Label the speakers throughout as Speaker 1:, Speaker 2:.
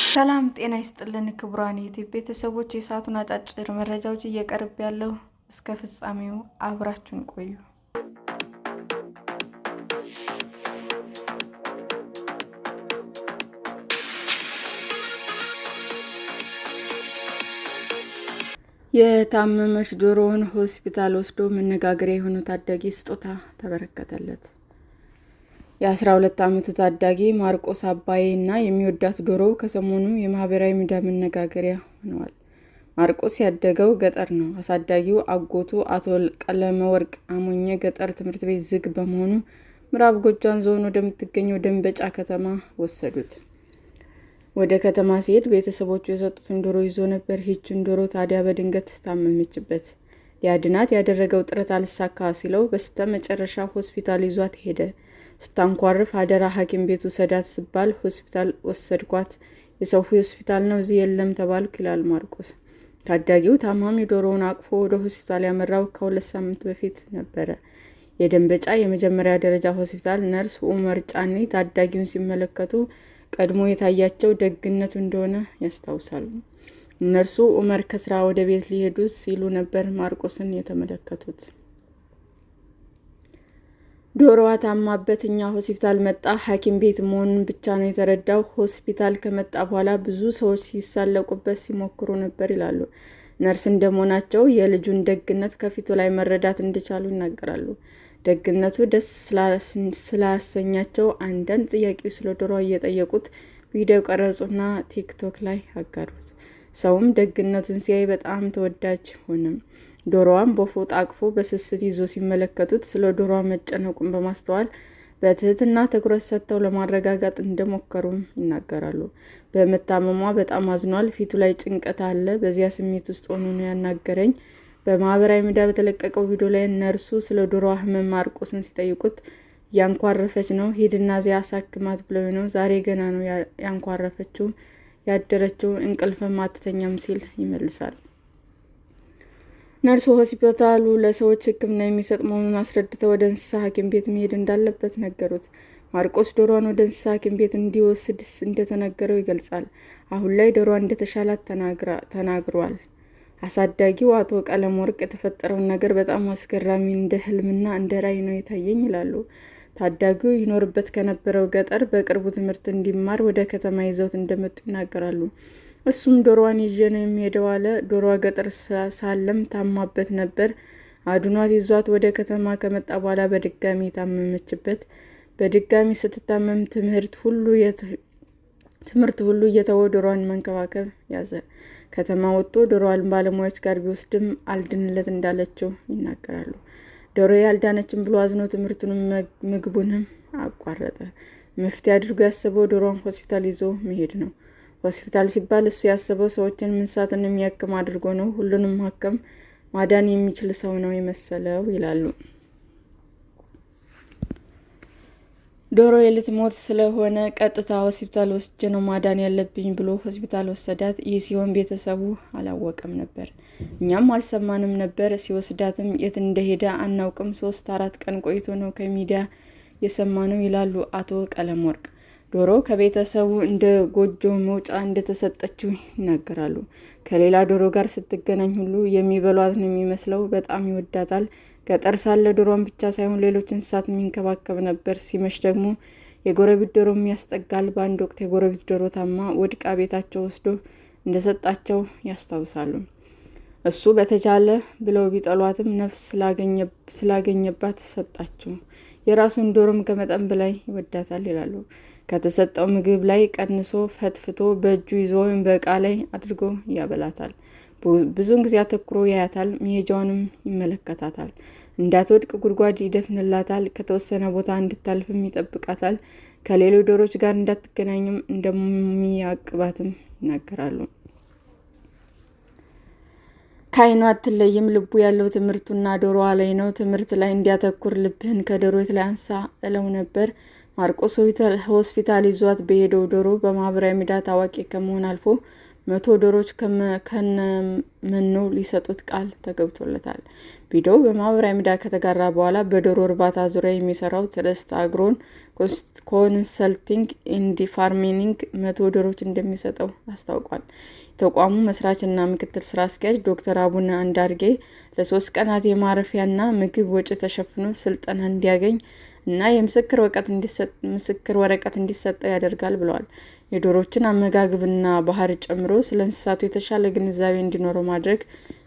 Speaker 1: ሰላም ጤና ይስጥልን ክቡራን የዩቲዩብ ቤተሰቦች፣ የሰዓቱን አጫጭር መረጃዎች እየቀርብ ያለው እስከ ፍጻሜው አብራችሁን ቆዩ። የታመመች ዶሮውን ሆስፒታል ወስዶ መነጋገሪያ የሆነው ታዳጊ ስጦታ ተበረከተለት። የ12 ዓመቱ ታዳጊ ማርቆስ አባዬ እና የሚወዳት ዶሮው ከሰሞኑ የማህበራዊ ሚዲያ መነጋገሪያ ሆነዋል። ማርቆስ ያደገው ገጠር ነው። አሳዳጊው አጎቱ አቶ ቀለመወርቅ አሞኘ ገጠር ትምህርት ቤት ዝግ በመሆኑ ምዕራብ ጎጃም ዞን ወደምትገኘው ደንበጫ ከተማ ወሰዱት። ወደ ከተማ ሲሄድ ቤተሰቦቹ የሰጡትን ዶሮ ይዞ ነበር። ይህችን ዶሮ ታዲያ በድንገት ታመመችበት። ሊያድናት ያደረገው ጥረት አልሳካ ሲለው በስተ መጨረሻ ሆስፒታል ይዟት ሄደ። ስታንኳርፍ አደራ ሐኪም ቤት ውሰዳት ስባል ሆስፒታል ወሰድኳት። የሰው ሆስፒታል ነው እዚህ የለም ተባልኩ ይላል ማርቆስ። ታዳጊው ታማሚ ዶሮውን አቅፎ ወደ ሆስፒታል ያመራው ከ2 ሳምንት በፊት ነበረ። የደንበጫ የመጀመሪያ ደረጃ ሆስፒታል ነርስ ኡመር ጫኔ ታዳጊውን ሲመለከቱ ቀድሞ የታያቸው ደግነቱ እንደሆነ ያስታውሳሉ። ነርሱ ኡመር ከስራ ወደ ቤት ሊሄዱ ሲሉ ነበር ማርቆስን የተመለከቱት። ዶሮዋ ታማበት እኛ ሆስፒታል መጣ። ሐኪም ቤት መሆኑን ብቻ ነው የተረዳው። ሆስፒታል ከመጣ በኋላ ብዙ ሰዎች ሲሳለቁበት ሲሞክሩ ነበር ይላሉ። ነርስ እንደመሆናቸው የልጁን ደግነት ከፊቱ ላይ መረዳት እንደቻሉ ይናገራሉ። ደግነቱ ደስ ስላሰኛቸው አንዳንድ ጥያቄዎች ስለ ዶሮዋ እየጠየቁት ቪዲዮ ቀረጹና ቲክቶክ ላይ አጋሩት። ሰውም ደግነቱን ሲያይ በጣም ተወዳጅ ሆነ። ዶሮዋን በፎጣ አቅፎ በስስት ይዞ ሲመለከቱት ስለ ዶሮዋ መጨነቁን በማስተዋል በትህትና ትኩረት ሰጥተው ለማረጋጋት እንደሞከሩም ይናገራሉ። በመታመሟ በጣም አዝኗል። ፊቱ ላይ ጭንቀት አለ። በዚያ ስሜት ውስጥ ሆኖ ነው ያናገረኝ። በማህበራዊ ሚዲያ በተለቀቀው ቪዲዮ ላይ ነርሱ ስለ ዶሮዋ ህመም ማርቆስን ሲጠይቁት እያንኳረፈች ነው፣ ሂድና እዚያ አሳክማት ብለው ነው። ዛሬ ገና ነው ያንኳረፈችው፣ ያደረችው እንቅልፍም አትተኛም ሲል ይመልሳል። ነርሱ ሆስፒታሉ ለሰዎች ሕክምና የሚሰጥ መሆኑን አስረድተው ወደ እንስሳ ሐኪም ቤት መሄድ እንዳለበት ነገሩት። ማርቆስ ዶሮዋን ወደ እንስሳ ሐኪም ቤት እንዲወስድ እንደተነገረው ይገልጻል። አሁን ላይ ዶሮዋ እንደተሻላት ተናግሯል። አሳዳጊው አቶ ቀለመወርቅ የተፈጠረውን ነገር በጣም አስገራሚ፣ እንደ ህልምና እንደ ራዕይ ነው የታየኝ ይላሉ። ታዳጊው ይኖርበት ከነበረው ገጠር በቅርቡ ትምህርት እንዲማር ወደ ከተማ ይዘውት እንደመጡ ይናገራሉ። እሱም ዶሮዋን ይዤ ነው የሚሄደው አለ። ዶሮዋ ገጠር ሳለም ታማበት ነበር። አድኗት ይዟት ወደ ከተማ ከመጣ በኋላ በድጋሚ ታመመችበት። በድጋሚ ስትታመም ትምህርት ሁሉ እየተወ ዶሮዋን መንከባከብ ያዘ። ከተማ ወጥቶ ዶሮዋን ባለሙያዎች ጋር ቢወስድም አልድንለት እንዳለችው ይናገራሉ። ዶሮዬ አልዳነችም ብሎ አዝኖ ትምህርቱንም ምግቡንም አቋረጠ። መፍትሄ አድርጎ ያሰበው ዶሮዋን ሆስፒታል ይዞ መሄድ ነው። ሆስፒታል ሲባል እሱ ያሰበው ሰዎችን እንስሳትን የሚያክም አድርጎ ነው። ሁሉንም ማከም ማዳን የሚችል ሰው ነው የመሰለው ይላሉ። ዶሮ ልትሞት ስለሆነ ቀጥታ ሆስፒታል ወስጄ ነው ማዳን ያለብኝ ብሎ ሆስፒታል ወሰዳት። ይህ ሲሆን ቤተሰቡ አላወቀም ነበር፣ እኛም አልሰማንም ነበር። ሲወስዳትም የት እንደሄደ አናውቅም። 3-4 ቀን ቆይቶ ነው ከሚዲያ የሰማነው ይላሉ አቶ ቀለመወርቅ። ዶሮ ከቤተሰቡ እንደ ጎጆ መውጫ እንደተሰጠችው ይናገራሉ። ከሌላ ዶሮ ጋር ስትገናኝ ሁሉ የሚበሏት ነው የሚመስለው። በጣም ይወዳታል። ገጠር ሳለ ዶሮን ብቻ ሳይሆን ሌሎች እንስሳት የሚንከባከብ ነበር። ሲመሽ ደግሞ የጎረቤት ዶሮም ያስጠጋል። በአንድ ወቅት የጎረቤት ዶሮ ታማ ወድቃ ቤታቸው ወስዶ እንደሰጣቸው ያስታውሳሉ። እሱ በተቻለ ብለው ቢጠሏትም ነፍስ ስላገኘባት ሰጣቸው። የራሱን ዶሮም ከመጠን በላይ ይወዳታል ይላሉ። ከተሰጠው ምግብ ላይ ቀንሶ ፈትፍቶ በእጁ ይዞ ወይም በእቃ ላይ አድርጎ ያበላታል። ብዙውን ጊዜ አተኩሮ ያያታል። መሄጃውንም ይመለከታታል። እንዳትወድቅ ጉድጓድ ይደፍንላታል። ከተወሰነ ቦታ እንድታልፍም ይጠብቃታል። ከሌሎች ዶሮች ጋር እንዳትገናኝም እንደሚያቅባትም ይናገራሉ። ከዓይኑ አትለይም። ልቡ ያለው ትምህርቱና ዶሮዋ ላይ ነው። ትምህርት ላይ እንዲያተኩር ልብህን ከዶሮት ላይ አንሳ እለው ነበር። ማርቆስ ሆስፒታል ይዟት በሄደው ዶሮ በማህበራዊ ሚዲያ ታዋቂ ከመሆን አልፎ 100 ዶሮዎች ከነመኖው ሊሰጡት ቃል ተገብቶለታል። ቪዲዮው በማህበራዊ ሚዲያ ከተጋራ በኋላ በዶሮ እርባታ ዙሪያ የሚሰራው ትረስት አግሮ ኮንሰልቲንግ ኤንድ ፋርሚንግ 100 ዶሮዎች እንደሚሰጠው አስታውቋል። የተቋሙ መስራችና ምክትል ስራ አስኪያጅ ዶክተር አቡነ አንዳርጌ ለ3 ቀናት የማረፊያና ምግብ ወጪ ተሸፍኖ ስልጠና እንዲያገኝ እና የምስክር ወረቀት እንዲሰጠው ያደርጋል ብለዋል። የዶሮዎችን አመጋገብና ባህሪ ጨምሮ ስለ እንስሳቱ የተሻለ ግንዛቤ እንዲኖረው ማድረግ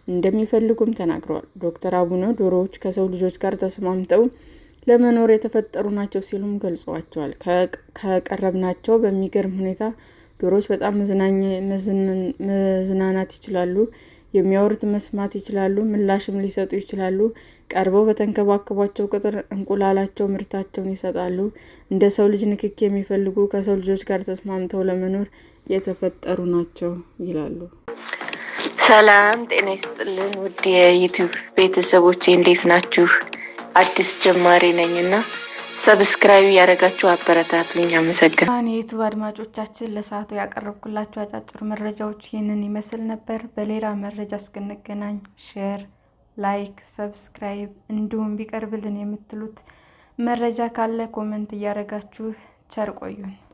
Speaker 1: እንደሚፈልጉም ተናግረዋል። ዶክተር አቡነ ዶሮዎች ከሰው ልጆች ጋር ተስማምተው ለመኖር የተፈጠሩ ናቸው ሲሉም ገልጸዋቸዋል። ከቀረብናቸው በሚገርም ሁኔታ ዶሮዎች በጣም መዝናናት ይችላሉ፣ የሚያወሩት መስማት ይችላሉ፣ ምላሽም ሊሰጡ ይችላሉ። ቀርበው በተንከባከቧቸው ቁጥር እንቁላላቸው ምርታቸውን ይሰጣሉ። እንደ ሰው ልጅ ንክኪ የሚፈልጉ ከሰው ልጆች ጋር ተስማምተው ለመኖር የተፈጠሩ ናቸው ይላሉ። ሰላም ጤና ይስጥልን ውድ የዩቲዩብ ቤተሰቦቼ እንዴት ናችሁ? አዲስ ጀማሪ ነኝና ሰብስክራይብ ያደረጋችሁ አበረታቱኝ። አመሰግናለሁ። የዩቲዩብ አድማጮቻችን ለሰዓቱ ያቀረብኩላችሁ አጫጭር መረጃዎች ይህንን ይመስል ነበር። በሌላ መረጃ እስክንገናኝ ሼር፣ ላይክ፣ ሰብስክራይብ እንዲሁም ቢቀርብልን የምትሉት መረጃ ካለ ኮሜንት እያደረጋችሁ ቸር ቆዩን።